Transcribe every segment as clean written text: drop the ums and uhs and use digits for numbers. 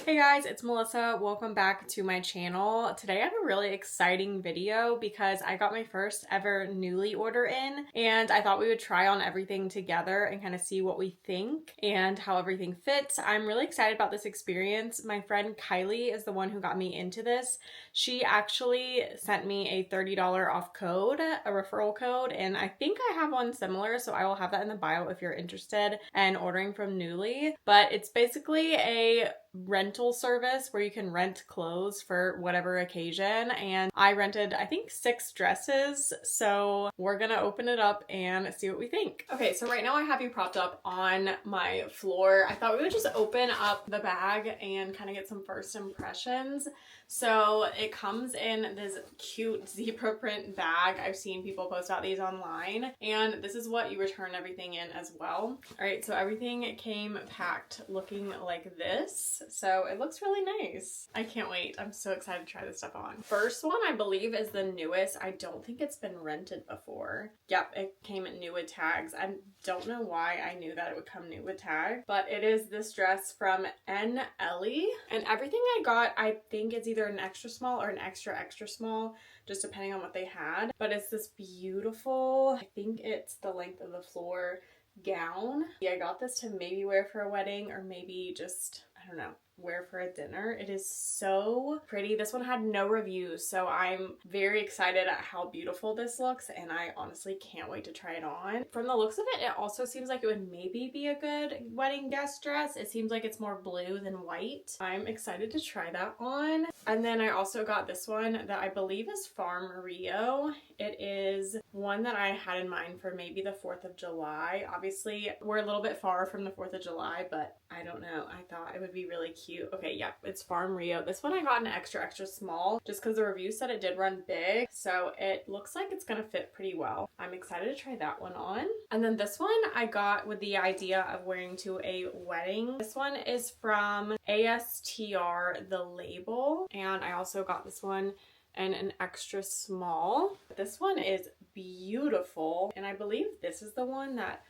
Hey guys, it's Melissa. Welcome back to my channel. Today I have a really exciting video because I got my first ever NUULY order in and I thought we would try on everything together and kind of see what we think and how everything fits. I'm really excited about this experience. My friend Kylie is the one who got me into this. She actually sent me a $30 off code, a referral code, and I think I have one similar, so I will have that in the bio if you're interested in ordering from NUULY. But it's basically a rental service where you can rent clothes for whatever occasion, and I rented I think 6 dresses, so we're gonna open it up and see what we think. Okay, so right now I have you propped up on my floor. I thought we would just open up the bag and kind of get some first impressions. So it comes in this cute zebra print bag. I've seen people post about these online, and this is what you return everything in as well. All right, so everything came packed looking like this. So it looks really nice. I can't wait. I'm so excited to try this stuff on. First one, I believe, is the newest. I don't think it's been rented before. Yep, it came new with tags. I don't know why I knew that it would come new with tags, but it is this dress from NUULY, and everything I got, I think it's either an extra small or an extra small, just depending on what they had. But it's this beautiful, I think it's the length of the floor gown. Yeah, I got this to maybe wear for a wedding or maybe just, I don't know, wear for a dinner. It is so pretty. This one had no reviews, so I'm very excited at how beautiful this looks, and I honestly can't wait to try it on. From the looks of it, it also seems like it would maybe be a good wedding guest dress. It seems like it's more blue than white. I'm excited to try that on. And then I also got this one that I believe is Farm Rio. It is one that I had in mind for maybe the 4th of July. Obviously, we're a little bit far from the 4th of July, but I don't know. I thought it would be really cute. Okay, yeah, it's Farm Rio. This one I got an extra small just because the review said it did run big, so it looks like it's gonna fit pretty well. I'm excited to try that one on. And then this one I got with the idea of wearing to a wedding. This one is from ASTR The Label, and I also got this one and an extra small. This one is beautiful, and I believe this is the one that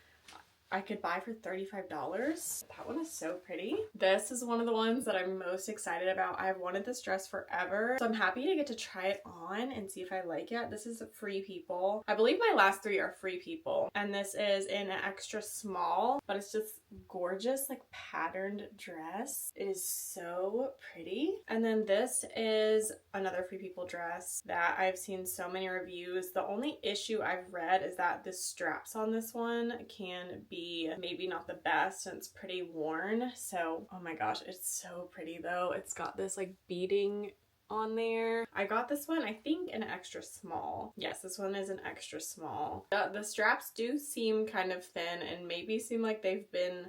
I could buy for $35. That one is so pretty. This is one of the ones that I'm most excited about. I've wanted this dress forever, so I'm happy to get to try it on and see if I like it. This is Free People. I believe my last 3 are Free People, and this is in an extra small, but it's just gorgeous, like patterned dress. It is so pretty. And then this is another Free People dress that I've seen so many reviews. The only issue I've read is that the straps on this one can be maybe not the best and it's pretty worn. So, oh my gosh, it's so pretty though. It's got this like beading on there. I got this one, I think, an extra small. Yes, this one is an extra small. The straps do seem kind of thin and maybe seem like they've been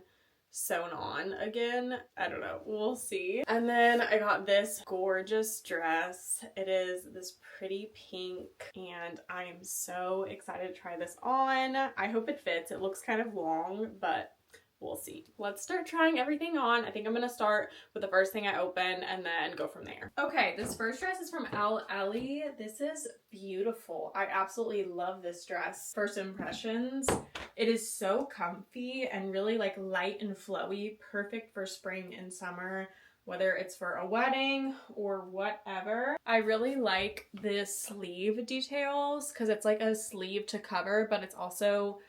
sewn on again. I don't know. We'll see. And then I got this gorgeous dress. It is this pretty pink, and I am so excited to try this on. I hope it fits. It looks kind of long, but we'll see. Let's start trying everything on. I think I'm gonna start with the first thing I open and then go from there. Okay, this first dress is from NUULY. This is beautiful. I absolutely love this dress. First impressions, it is so comfy and really like light and flowy, perfect for spring and summer, whether it's for a wedding or whatever. I really like the sleeve details because it's like a sleeve to cover, but it's also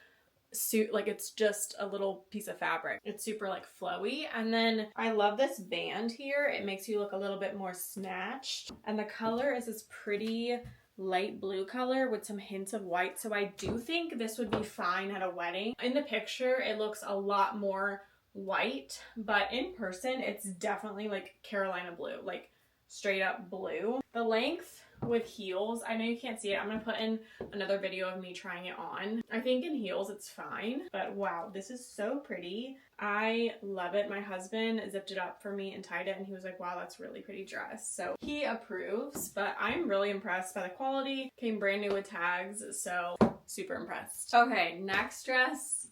like it's just a little piece of fabric. It's super like flowy. And then I love this band here. It makes you look a little bit more snatched. And the color is this pretty light blue color with some hints of white. So I do think this would be fine at a wedding. In the picture, it looks a lot more white, but in person, it's definitely like Carolina blue, like straight up blue. The length with heels, I know you can't see it. I'm gonna put in another video of me trying it on. I think in heels it's fine, but wow, this is so pretty. I love it. My husband zipped it up for me and tied it, and he was like, wow, that's really pretty dress. So he approves, but I'm really impressed by the quality. Came brand new with tags, so super impressed. Okay, next dress,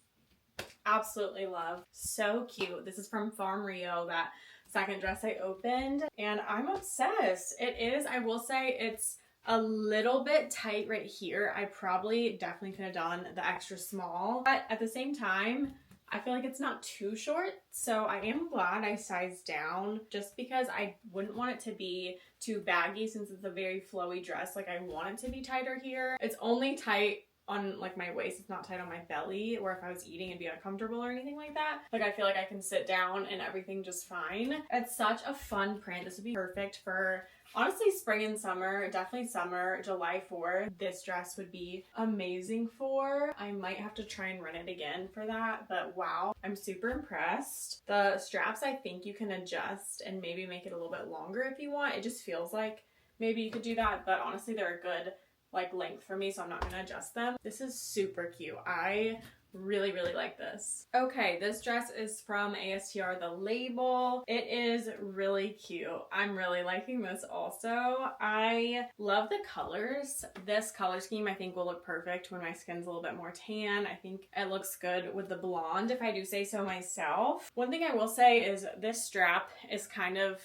absolutely love. So cute. This is from Farm Rio, that second dress I opened, and I'm obsessed. It is, I will say, it's a little bit tight right here. I probably definitely could have done the extra small, but at the same time, I feel like it's not too short, so I am glad I sized down just because I wouldn't want it to be too baggy since it's a very flowy dress. Like I want it to be tighter here. It's only tight on like my waist, it's not tight on my belly, or if I was eating it'd be uncomfortable or anything like that. Like I feel like I can sit down and everything just fine. It's such a fun print. This would be perfect for honestly spring and summer, definitely summer. July 4th, this dress would be amazing for. I might have to try and run it again for that, but wow, I'm super impressed. The straps I think you can adjust and maybe make it a little bit longer if you want. It just feels like maybe you could do that, but honestly they're a good like length for me, so I'm not gonna adjust them. This is super cute. I really like this. Okay, this dress is from ASTR The Label. It is really cute. I'm really liking this also. I love the colors. This color scheme I think will look perfect when my skin's a little bit more tan. I think it looks good with the blonde if I do say so myself. One thing I will say is this strap is kind of,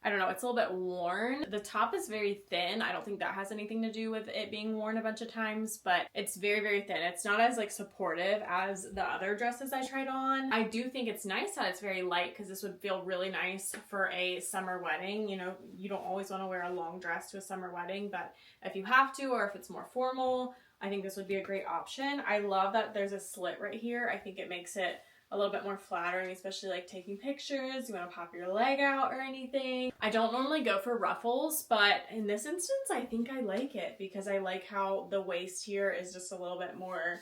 I don't know, it's a little bit worn. The top is very thin. I don't think that has anything to do with it being worn a bunch of times, but it's very thin. It's not as like supportive as the other dresses I tried on. I do think it's nice that it's very light because this would feel really nice for a summer wedding. You know, you don't always want to wear a long dress to a summer wedding, but if you have to or if it's more formal, I think this would be a great option. I love that there's a slit right here. I think it makes it a little bit more flattering, especially like taking pictures, you want to pop your leg out or anything. I don't normally go for ruffles, but in this instance, I think I like it because I like how the waist here is just a little bit more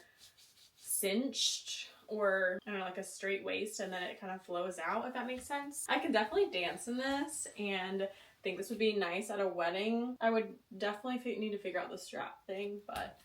cinched, or I don't know, like a straight waist, and then it kind of flows out, if that makes sense. I can definitely dance in this and think this would be nice at a wedding. I would definitely need to figure out the strap thing, but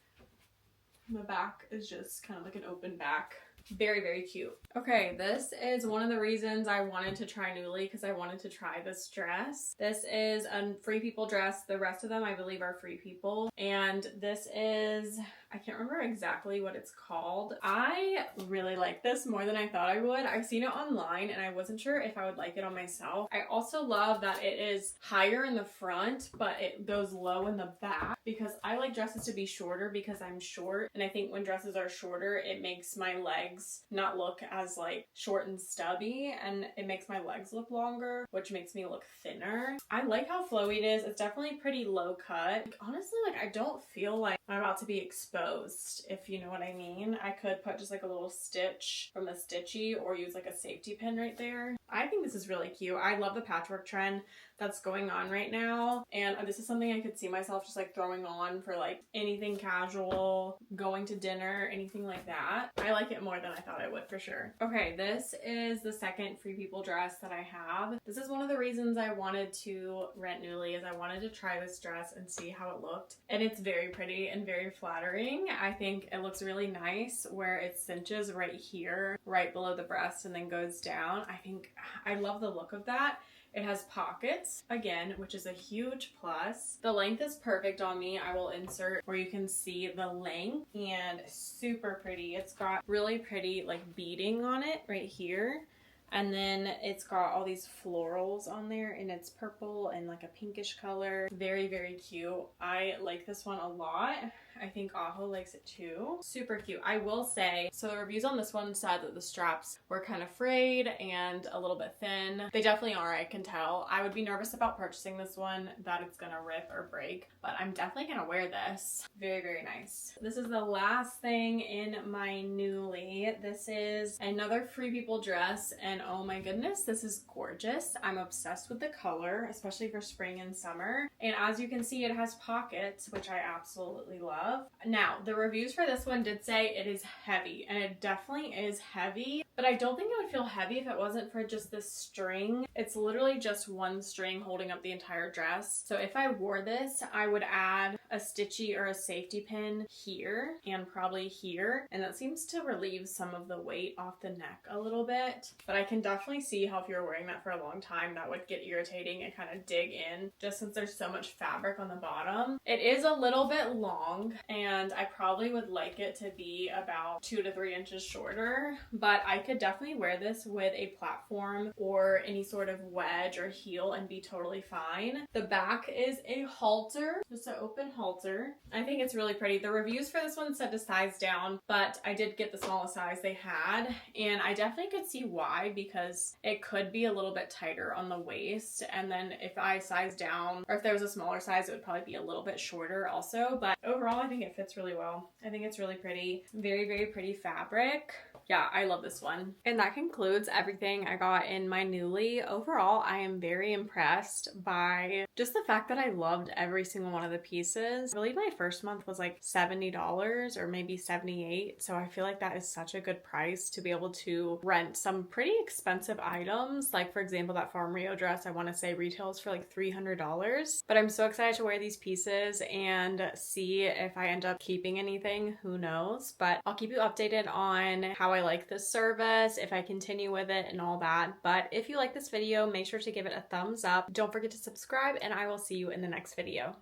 the back is just kind of like an open back. Very cute. Okay, this is one of the reasons I wanted to try NUULY, because I wanted to try this dress. This is a Free People dress. The rest of them I believe are Free People. And this is, I can't remember exactly what it's called. I really like this more than I thought I would. I've seen it online and I wasn't sure if I would like it on myself. I also love that it is higher in the front, but it goes low in the back, because I like dresses to be shorter because I'm short. And I think when dresses are shorter, it makes my legs not look as like short and stubby, and it makes my legs look longer, which makes me look thinner. I like how flowy it is. It's definitely pretty low cut. Like, honestly, like I don't feel like I'm about to be exposed, if you know what I mean. I could put just like a little stitch from the stitchy or use like a safety pin right there. I think this is really cute. I love the patchwork trend that's going on right now, and this is something I could see myself just like throwing on for like anything casual, going to dinner, anything like that. I like it more than I thought I would for sure. Okay, this is the second Free People dress that I have. This is one of the reasons I wanted to rent NUULY, is I wanted to try this dress and see how it looked, and it's very pretty and very flattering. I think it looks really nice where it cinches right here, right below the breast, and then goes down. I love the look of that. It has pockets, again, which is a huge plus. The length is perfect on me. I will insert where you can see the length, and super pretty. It's got really pretty like beading on it right here. And then it's got all these florals on there, and it's purple and like a pinkish color. Very cute. I like this one a lot. I think Aho likes it too. Super cute. I will say, so the reviews on this one said that the straps were kind of frayed and a little bit thin. They definitely are, I can tell. I would be nervous about purchasing this one, that it's gonna rip or break, but I'm definitely gonna wear this. Very nice. This is the last thing in my NUULY. This is another Free People dress, and oh my goodness, this is gorgeous. I'm obsessed with the color, especially for spring and summer. And as you can see, it has pockets, which I absolutely love. Now, the reviews for this one did say it is heavy, and it definitely is heavy, but I don't think it would feel heavy if it wasn't for just this string. It's literally just one string holding up the entire dress. So if I wore this, I would add a stitchy or a safety pin here and probably here, and that seems to relieve some of the weight off the neck a little bit. But I can definitely see how if you're wearing that for a long time, that would get irritating and kind of dig in, just since there's so much fabric on the bottom. It is a little bit long. and I probably would like it to be about 2 to 3 inches shorter, but I could definitely wear this with a platform or any sort of wedge or heel and be totally fine. The back is a halter, just an open halter. I think it's really pretty. The reviews for this one said to size down, but I did get the smallest size they had, and I definitely could see why, because it could be a little bit tighter on the waist, and then if I size down, or if there was a smaller size, it would probably be a little bit shorter also. But overall, I think it fits really well. I think it's really pretty. Very, very pretty fabric. Yeah, I love this one. And that concludes everything I got in my Nuuly. Overall, I am very impressed by just the fact that I loved every single one of the pieces. I believe my first month was like $70 or maybe $78. So I feel like that is such a good price to be able to rent some pretty expensive items. Like for example, that Farm Rio dress, I want to say retails for like $300. But I'm so excited to wear these pieces and see if I end up keeping anything. Who knows? But I'll keep you updated on how I like this service, if I continue with it and all that. But if you like this video, make sure to give it a thumbs up. Don't forget to subscribe, and I will see you in the next video.